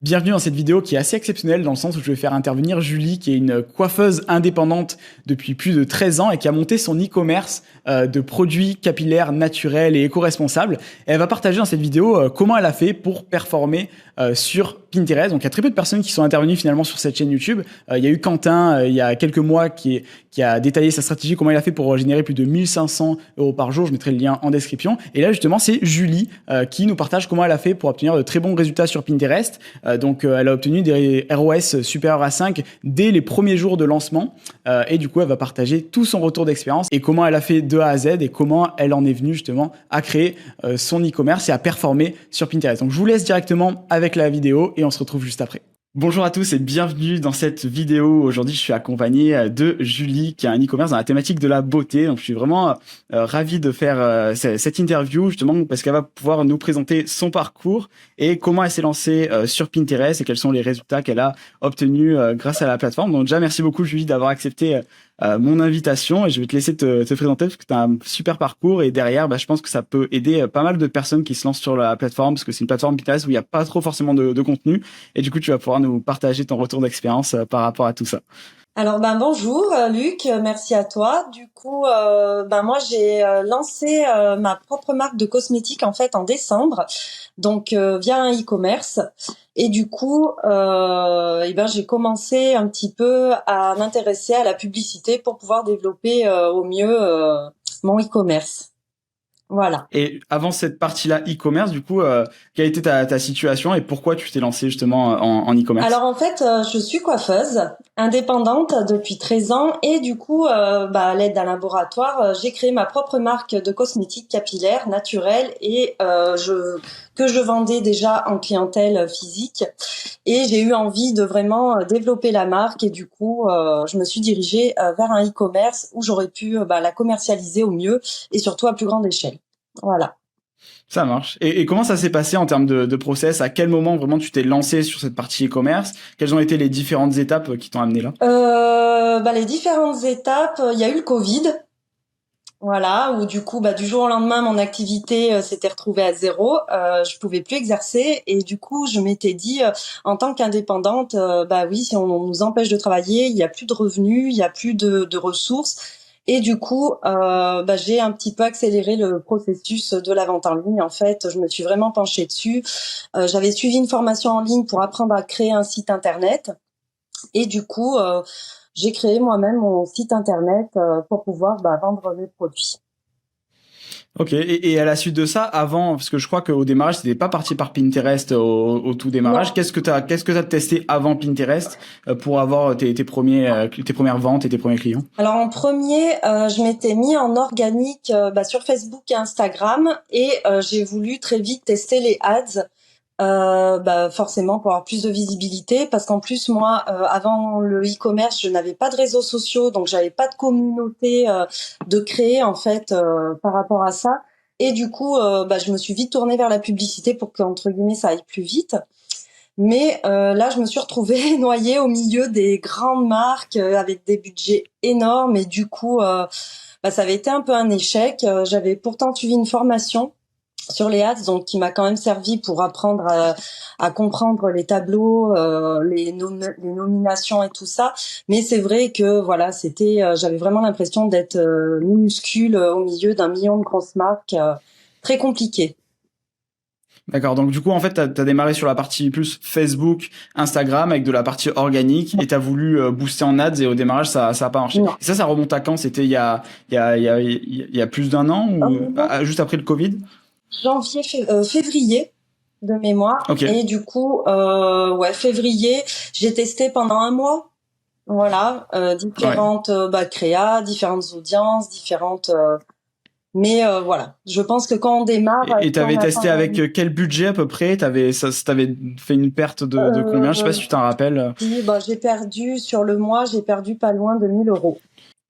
Bienvenue dans cette vidéo qui est assez exceptionnelle dans le sens où je vais faire intervenir Julie, qui est une coiffeuse indépendante depuis plus de 13 ans et qui a monté son e-commerce de produits capillaires naturels et éco-responsables. Et elle va partager dans cette vidéo comment elle a fait pour performer sur Pinterest. Donc il y a très peu de personnes qui sont intervenues finalement sur cette chaîne YouTube. Il y a eu Quentin il y a quelques mois qui a détaillé sa stratégie, comment il a fait pour générer plus de 1500 € par jour. Je mettrai le lien en description. Et là justement c'est Julie qui nous partage comment elle a fait pour obtenir de très bons résultats sur Pinterest. Donc elle a obtenu des ROS supérieurs à 5 dès les premiers jours de lancement et du coup elle va partager tout son retour d'expérience et comment elle a fait de A à Z et comment elle en est venue justement à créer son e-commerce et à performer sur Pinterest. Donc je vous laisse directement avec la vidéo et on se retrouve juste après. Bonjour à tous et bienvenue dans cette vidéo. Aujourd'hui, je suis accompagné de Julie qui a un e-commerce dans la thématique de la beauté. Donc, je suis vraiment ravi de faire cette interview justement parce qu'elle va pouvoir nous présenter son parcours et comment elle s'est lancée sur Pinterest et quels sont les résultats qu'elle a obtenus grâce à la plateforme. Donc déjà, merci beaucoup Julie d'avoir accepté mon invitation et je vais te laisser te présenter parce que tu as un super parcours et derrière, je pense que ça peut aider pas mal de personnes qui se lancent sur la plateforme parce que c'est une plateforme Pinterest où il n'y a pas trop forcément de contenu et du coup, tu vas pouvoir nous partager ton retour d'expérience par rapport à tout ça. Alors bonjour Luc, merci à toi. Du coup, moi j'ai lancé ma propre marque de cosmétiques en fait en décembre, donc via un e-commerce. Et du coup, j'ai commencé un petit peu à m'intéresser à la publicité pour pouvoir développer au mieux mon e-commerce. Voilà. Et avant cette partie-là e-commerce, du coup, quelle était ta situation et pourquoi tu t'es lancée justement en e-commerce? Alors en fait, je suis coiffeuse indépendante depuis 13 ans et du coup, à l'aide d'un laboratoire, j'ai créé ma propre marque de cosmétiques capillaires naturels et que je vendais déjà en clientèle physique. Et j'ai eu envie de vraiment développer la marque et du coup, je me suis dirigée vers un e-commerce où j'aurais pu la commercialiser au mieux et surtout à plus grande échelle. Voilà. Ça marche. Et comment ça s'est passé en termes de process? À quel moment vraiment tu t'es lancé sur cette partie e-commerce? Quelles ont été les différentes étapes qui t'ont amené là? Les différentes étapes, il y a eu le Covid. Voilà, où du coup, du jour au lendemain, mon activité s'était retrouvée à zéro. Je pouvais plus exercer et du coup, je m'étais dit, en tant qu'indépendante, oui, si on nous empêche de travailler, il y a plus de revenus, il y a plus de ressources. Et du coup, j'ai un petit peu accéléré le processus de la vente en ligne. En fait, je me suis vraiment penchée dessus. J'avais suivi une formation en ligne pour apprendre à créer un site internet. Et du coup, j'ai créé moi-même mon site internet pour pouvoir vendre mes produits. Ok. Et à la suite de ça, avant, parce que je crois qu'au démarrage, c'était pas parti par Pinterest au tout démarrage. Non. Qu'est-ce que t'as testé avant Pinterest pour avoir tes premières ventes et tes premiers clients? Alors en premier, je m'étais mis en organique sur Facebook et Instagram et j'ai voulu très vite tester les ads. Forcément pour avoir plus de visibilité parce qu'en plus moi avant le e-commerce je n'avais pas de réseaux sociaux donc j'avais pas de communauté de créer en fait par rapport à ça et du coup je me suis vite tournée vers la publicité pour que entre guillemets ça aille plus vite mais là je me suis retrouvée noyée au milieu des grandes marques avec des budgets énormes et du coup ça avait été un peu un échec. J'avais pourtant suivi une formation sur les ads, donc qui m'a quand même servi pour apprendre à comprendre les tableaux, les nominations et tout ça. Mais c'est vrai que voilà, j'avais vraiment l'impression d'être minuscule au milieu d'un million de grosses marques, très compliqué. D'accord. Donc du coup, en fait, t'as démarré sur la partie plus Facebook, Instagram avec de la partie organique et t'as voulu booster en ads et au démarrage, ça a pas marché. Non. Et ça remonte à quand? C'était il y a plus d'un an ou juste après le Covid? Février de mémoire. Ok. Et du coup, février, j'ai testé pendant un mois. Voilà, différentes créas, différentes audiences, différentes. Mais voilà, je pense que quand on démarre, Et t'avais testé avec quel budget à peu près? T'avais fait une perte de combien? Je sais pas si tu t'en rappelles. J'ai perdu sur le mois, j'ai perdu pas loin de 1 000 €.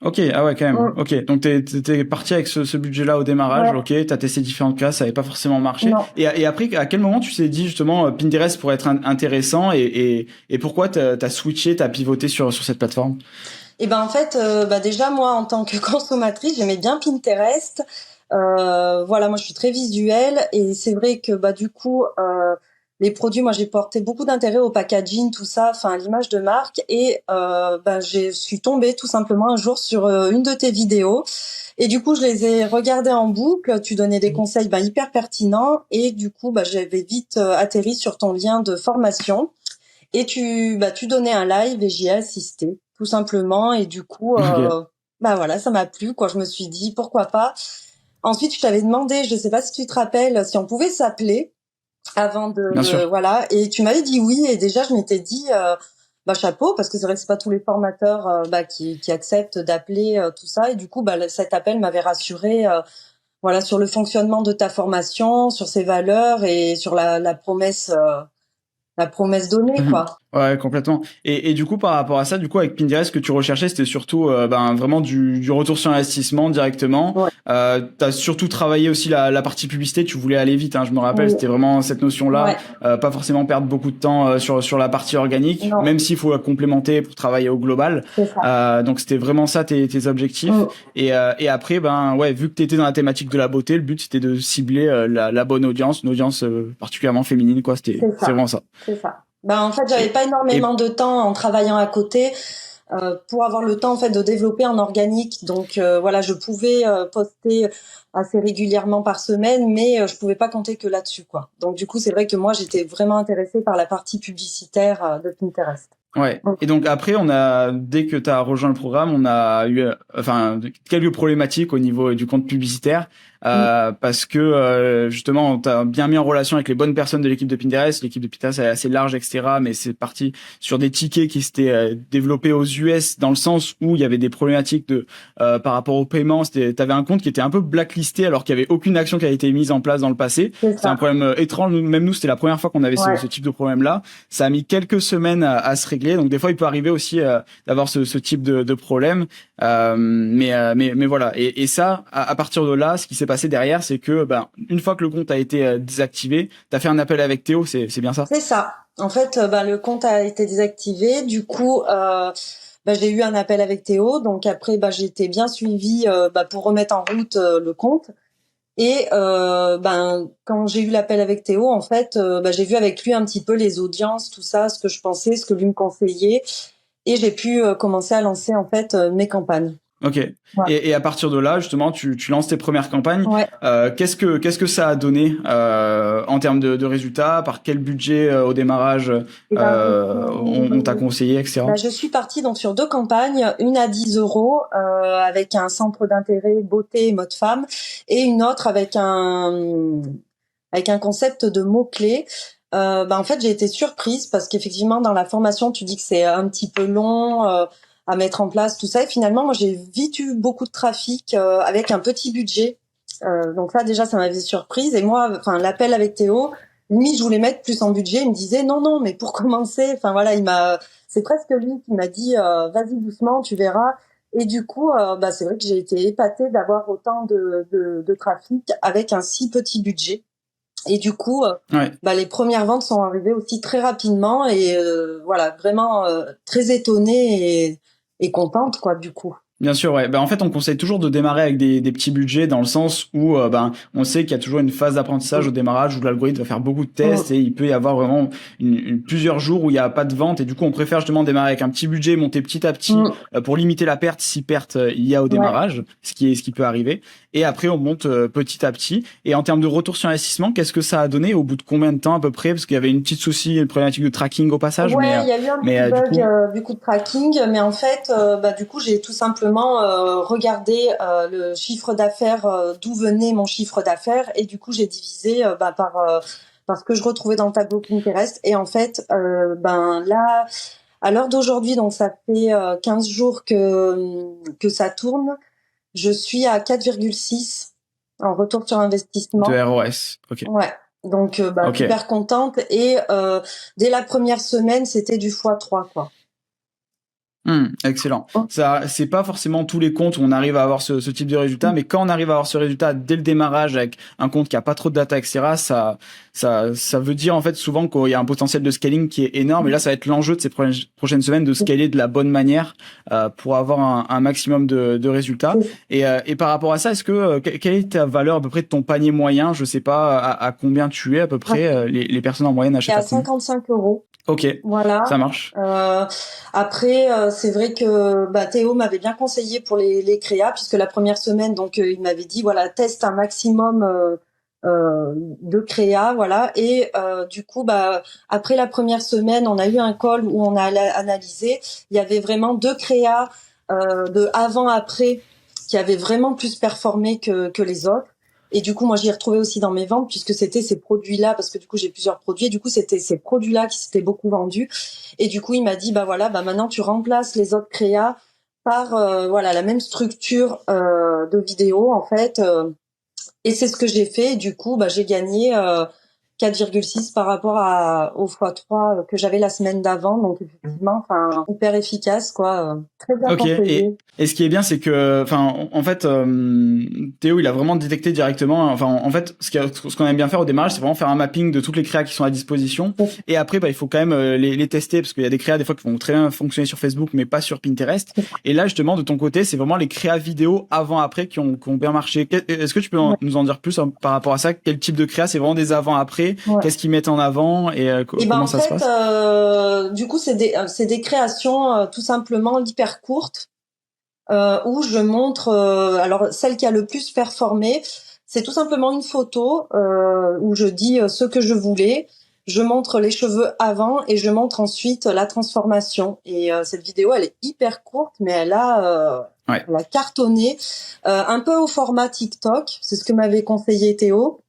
Ok, ah ouais, quand même. Ok, donc t'es parti avec ce budget-là au démarrage. Ouais. Ok, t'as testé différentes classes, ça avait pas forcément marché. Non. Et après, à quel moment tu t'es dit justement Pinterest pourrait être intéressant et pourquoi t'as switché, t'as pivoté sur cette plateforme? Et en fait, déjà moi en tant que consommatrice, j'aimais bien Pinterest. Moi je suis très visuelle et c'est vrai que du coup les produits, moi j'ai porté beaucoup d'intérêt au packaging, tout ça, enfin à l'image de marque, et je suis tombée tout simplement un jour sur une de tes vidéos, et du coup je les ai regardées en boucle. Tu donnais des conseils hyper pertinents, et du coup j'avais vite atterri sur ton lien de formation, et tu donnais un live et j'y ai assisté tout simplement, et du coup Ok, voilà, ça m'a plu quoi. Je me suis dit pourquoi pas. Ensuite je t'avais demandé, je sais pas si tu te rappelles, si on pouvait s'appeler avant bien sûr. voilà, et tu m'avais dit oui, et déjà je m'étais dit chapeau, parce que c'est vrai que c'est pas tous les formateurs qui acceptent d'appeler tout ça, et du coup cet appel m'avait rassuré voilà, sur le fonctionnement de ta formation, sur ses valeurs et sur la promesse donnée Mhm. quoi. Ouais, complètement. Et du coup, par rapport à ça, du coup, avec Pinterest, ce que tu recherchais, c'était surtout vraiment du retour sur investissement directement. Ouais. T'as surtout travaillé aussi la partie publicité. Tu voulais aller vite, hein, je me rappelle. Oui. C'était vraiment cette notion-là. Ouais, Pas forcément perdre beaucoup de temps sur la partie organique, non, même s'il faut la complémenter pour travailler au global. c'est ça. Donc c'était vraiment ça tes objectifs. Mm, Et après, vu que t'étais dans la thématique de la beauté, le but c'était de cibler la bonne audience, une audience particulièrement féminine, quoi. c'est C'est ça. vraiment ça. C'est ça. En fait, j'avais Et, pas énormément et de temps en travaillant à côté pour avoir le temps en fait de développer en organique. Donc voilà, je pouvais poster assez régulièrement par semaine, mais je pouvais pas compter que là-dessus quoi. Donc du coup, c'est vrai que moi j'étais vraiment intéressée par la partie publicitaire de Pinterest. Ouais. Mm. Et donc après, dès que tu as rejoint le programme, on a eu, quelques problématiques au niveau du compte publicitaire, Mm. parce que justement, tu as bien mis en relation avec les bonnes personnes de l'équipe de Pinterest. L'équipe de Pinterest est assez large, etc. Mais c'est parti sur des tickets qui s'étaient développés aux US, dans le sens où il y avait des problématiques par rapport au paiement. T'avais un compte qui était un peu blacklisté alors qu'il y avait aucune action qui a été mise en place dans le passé. C'est C'est un ça. problème étrange. Même nous, c'était la première fois qu'on avait Ouais. ce type de problème-là. Ça a mis quelques semaines à se régler. Donc des fois, il peut arriver aussi d'avoir ce type de problème. Mais voilà. Et ça, à partir de là, ce qui s'est passé derrière, c'est que une fois que le compte a été désactivé, t'as fait un appel avec Théo. C'est bien ça? C'est ça. En fait, le compte a été désactivé. Du coup, j'ai eu un appel avec Théo. Donc après, j'ai été bien suivie pour remettre en route le compte. Et quand j'ai eu l'appel avec Théo, en fait, j'ai vu avec lui un petit peu les audiences, tout ça, ce que je pensais, ce que lui me conseillait, et j'ai pu commencer à lancer en fait mes campagnes. Ok. Ouais. Et à partir de là, justement, tu lances tes premières campagnes. Ouais. Qu'est-ce que ça a donné en termes de résultats? Par quel budget au démarrage Et on t'a conseillé, etc. je suis partie donc sur 2 campagnes, une à 10 euros avec un centre d'intérêt beauté et mode femme, et une autre avec un concept de mots-clés. En fait, j'ai été surprise parce qu'effectivement, dans la formation, tu dis que c'est un petit peu long à mettre en place, tout ça. Et finalement, moi, j'ai vite eu beaucoup de trafic avec un petit budget. Donc ça, déjà, ça m'avait surprise. Et moi, enfin, l'appel avec Théo, limite, je voulais mettre plus en budget. Il me disait non, non, mais pour commencer, enfin voilà, c'est presque lui qui m'a dit vas-y doucement, tu verras. Et du coup, c'est vrai que j'ai été épatée d'avoir autant de trafic avec un si petit budget. Et du coup, Ouais. les premières ventes sont arrivées aussi très rapidement, et voilà, vraiment très étonnée et contente quoi du coup. Bien sûr, ouais. En fait, on conseille toujours de démarrer avec des petits budgets, dans le sens où on sait qu'il y a toujours une phase d'apprentissage au démarrage où l'algorithme va faire beaucoup de tests et il peut y avoir vraiment plusieurs jours où il n'y a pas de vente, et du coup on préfère justement démarrer avec un petit budget, monter petit à petit pour limiter la perte, si perte il y a au démarrage, ce qui peut arriver, et après on monte petit à petit. Et en termes de retour sur investissement, qu'est-ce que ça a donné au bout de combien de temps à peu près? Parce qu'il y avait une petite souci, une problématique de tracking au passage, Ouais, il y a eu un petit mais du bug coup, du coup de tracking, mais en fait, du coup, j'ai tout simplement regardé le chiffre d'affaires, d'où venait mon chiffre d'affaires, et du coup, j'ai divisé par ce que je retrouvais dans le tableau Pinterest. Et en fait, là, à l'heure d'aujourd'hui, donc ça fait 15 jours que ça tourne, je suis à 4,6 en retour sur investissement. de ROS. Ok. Ouais. Donc, Ok. super contente. Et dès la première semaine, c'était du x3, quoi. Excellent. Oh. Ça, c'est pas forcément tous les comptes où on arrive à avoir ce type de résultat, mais quand on arrive à avoir ce résultat dès le démarrage avec un compte qui a pas trop de data, etc., ça veut dire en fait souvent qu'il y a un potentiel de scaling qui est énorme. Et là, ça va être l'enjeu de ces prochaines semaines de scaler de la bonne manière pour avoir un maximum de résultats. Et par rapport à ça, est-ce que quelle est ta valeur à peu près de ton panier moyen? Je sais pas à combien tu es à peu près. Les personnes en moyenne achètent à 55 euros. Ok, voilà. Ça marche. Après, c'est vrai que Théo m'avait bien conseillé pour les créas, puisque la première semaine, donc il m'avait dit voilà, teste un maximum de créa, voilà. Et du coup, après la première semaine, on a eu un call où on a analysé. Il y avait vraiment 2 créas de avant-après qui avaient vraiment plus performé que les autres. Et du coup, moi, j'y ai retrouvé aussi dans mes ventes, puisque c'était ces produits-là, parce que du coup, j'ai plusieurs produits. Et du coup, c'était ces produits-là qui s'étaient beaucoup vendus. Et du coup, il m'a dit, voilà, maintenant, tu remplaces les autres créas par, voilà, la même structure de vidéo, en fait. Et c'est ce que j'ai fait. Et du coup, j'ai gagné 4,6 par rapport au x3 que j'avais la semaine d'avant. Donc, effectivement, enfin, hyper efficace, quoi. Très bien conseillé. Et ce qui est bien, c'est que, enfin, en fait, Théo, il a vraiment détecté directement. Enfin, en fait, ce qu'on aime bien faire au démarrage, c'est vraiment faire un mapping de toutes les créas qui sont à disposition. Et après, il faut quand même les tester, parce qu'il y a des créas des fois qui vont très bien fonctionner sur Facebook, mais pas sur Pinterest. Et là, justement, de ton côté, c'est vraiment les créas vidéo avant-après qui ont bien marché. Est-ce que tu peux nous en dire plus par rapport à ça? Quel type de créa? C'est vraiment des avant-après? Qu'est-ce qu'ils mettent en avant et comment ça se passe? Du coup, c'est des créations tout simplement hyper courtes où je montre. Alors, celle qui a le plus performé, c'est tout simplement une photo où je dis ce que je voulais. Je montre les cheveux avant et je montre ensuite la transformation. Et cette vidéo, elle est hyper courte, mais elle a cartonné, un peu au format TikTok. C'est ce que m'avait conseillé Théo.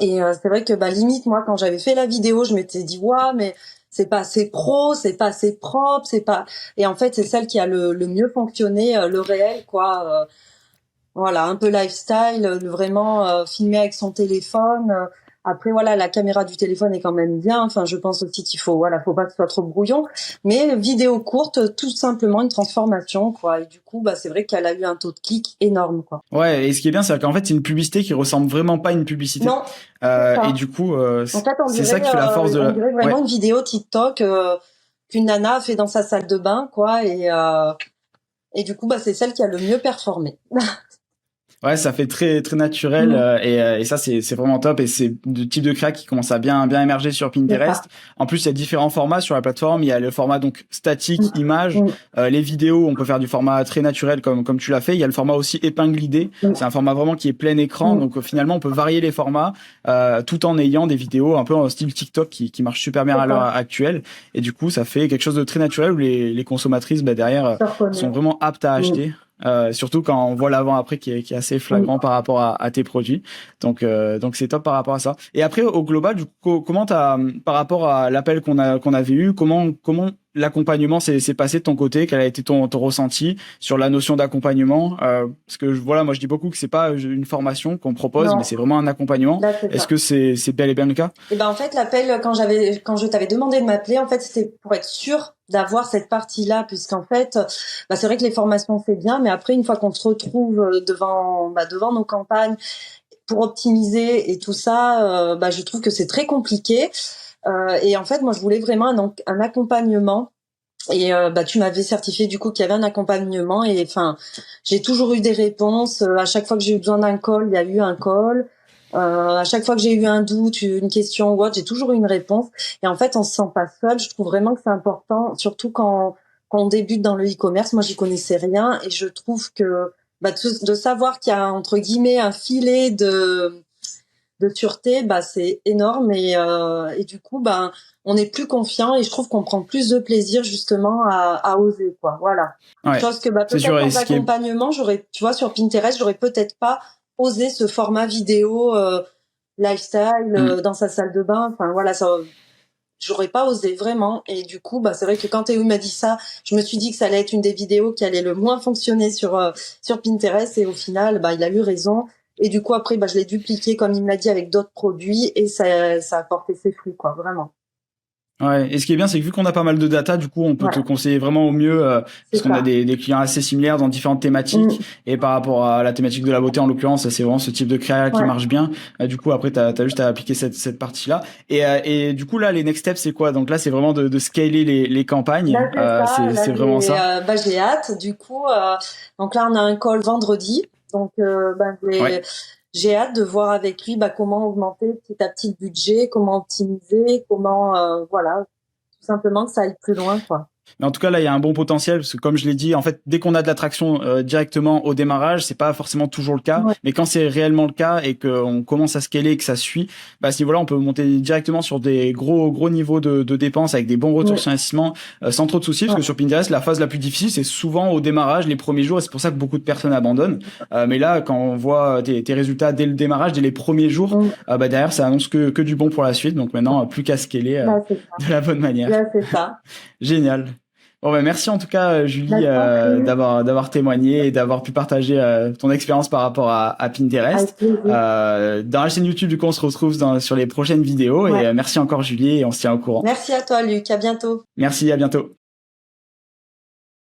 Et c'est vrai que limite moi quand j'avais fait la vidéo, je m'étais dit mais c'est pas assez pro, c'est pas assez propre, c'est pas. Et en fait, c'est celle qui a le mieux fonctionné, le réel, quoi. Voilà, un peu lifestyle, vraiment filmé avec son téléphone. Après, voilà, la caméra du téléphone est quand même bien. Enfin, je pense aussi qu'il faut pas que ce soit trop brouillon. Mais vidéo courte, tout simplement une transformation, quoi. Et du coup, c'est vrai qu'elle a eu un taux de clic énorme, quoi. Ouais, et ce qui est bien, c'est qu'en fait, c'est une publicité qui ressemble vraiment pas à une publicité. Non. Et du coup, en fait, c'est ça qui fait la force de. On dirait vraiment une vidéo TikTok qu'une nana a fait dans sa salle de bain, quoi. Et du coup, c'est celle qui a le mieux performé. Ouais, ça fait très très naturel et ça c'est vraiment top et c'est le type de créa qui commence à bien émerger sur Pinterest. En plus, il y a différents formats sur la plateforme, il y a le format donc statique, image, les vidéos, on peut faire du format très naturel comme tu l'as fait, il y a le format aussi épingle idée. C'est un format vraiment qui est plein écran donc finalement on peut varier les formats tout en ayant des vidéos un peu en style TikTok qui marche super bien à l'heure actuelle et du coup, ça fait quelque chose de très naturel où les consommatrices derrière sont vraiment aptes à acheter. Surtout quand on voit l'avant-après qui est assez flagrant par rapport à tes produits. Donc c'est top par rapport à ça. Et après, au global, du coup, comment par rapport à l'appel qu'on avait eu, comment l'accompagnement s'est passé de ton côté? Quel a été ton ressenti sur la notion d'accompagnement? Parce que moi je dis beaucoup que c'est pas une formation qu'on propose, mais c'est vraiment un accompagnement. Est-ce que c'est bel et bien le cas? Et en fait, l'appel quand je t'avais demandé de m'appeler, en fait, c'était pour être sûr d'avoir cette partie-là, puisqu'en fait, c'est vrai que les formations c'est bien, mais après une fois qu'on se retrouve devant nos campagnes pour optimiser et tout ça, je trouve que c'est très compliqué. Et en fait, moi, je voulais vraiment un accompagnement. Et tu m'avais certifié du coup qu'il y avait un accompagnement. Et enfin, j'ai toujours eu des réponses. À chaque fois que j'ai eu besoin d'un call, il y a eu un call. À chaque fois que j'ai eu un doute, une question ou autre, j'ai toujours eu une réponse. Et en fait, on se sent pas seul. Je trouve vraiment que c'est important, surtout quand on débute dans le e-commerce. Moi, j'y connaissais rien et je trouve que de savoir qu'il y a entre guillemets un filet de sûreté, c'est énorme et du coup, on est plus confiant et je trouve qu'on prend plus de plaisir justement à oser, quoi. Voilà. Ouais, chose que peut-être en accompagnement, tu vois, sur Pinterest, j'aurais peut-être pas osé ce format vidéo lifestyle dans sa salle de bain. Enfin voilà, ça, j'aurais pas osé vraiment. Et du coup, c'est vrai que quand Théo m'a dit ça, je me suis dit que ça allait être une des vidéos qui allait le moins fonctionner sur Pinterest. Et au final, il a eu raison. Et du coup, après, je l'ai dupliqué, comme il me l'a dit, avec d'autres produits. Et ça a porté ses fruits, quoi, vraiment. Ouais. Et ce qui est bien, c'est que vu qu'on a pas mal de data, du coup, on peut te conseiller vraiment au mieux, parce qu'on a des clients assez similaires dans différentes thématiques. Et par rapport à la thématique de la beauté, en l'occurrence, c'est vraiment ce type de créa qui marche bien. Du coup, après, t'as juste à appliquer cette partie-là. Et du coup, là, les next steps, c'est quoi? Donc là, c'est vraiment de scaler les campagnes. C'est vraiment ça. J'ai hâte. Du coup, donc là, on a un call vendredi. Donc, j'ai hâte de voir avec lui comment augmenter petit à petit le budget, comment optimiser, voilà, tout simplement que ça aille plus loin, quoi. Mais en tout cas, là, il y a un bon potentiel parce que, comme je l'ai dit, en fait, dès qu'on a de l'attraction directement au démarrage, c'est pas forcément toujours le cas. Mais quand c'est réellement le cas et qu'on commence à scaler et que ça suit, à ce niveau-là, on peut monter directement sur des gros niveaux de dépenses avec des bons retours sur investissement sans trop de soucis. Parce que sur Pinterest, la phase la plus difficile, c'est souvent au démarrage, les premiers jours, et c'est pour ça que beaucoup de personnes abandonnent. Mais là, quand on voit tes résultats dès le démarrage, dès les premiers jours, derrière, ça annonce que du bon pour la suite. Donc maintenant, plus qu'à scaler de la bonne manière. C'est ça. Génial. Bon, merci en tout cas, Julie, d'avoir témoigné et d'avoir pu partager ton expérience par rapport à Pinterest. Dans la chaîne YouTube, du coup, on se retrouve sur les prochaines vidéos. Et merci encore, Julie, et on se tient au courant. Merci à toi, Luc. À bientôt. Merci, à bientôt.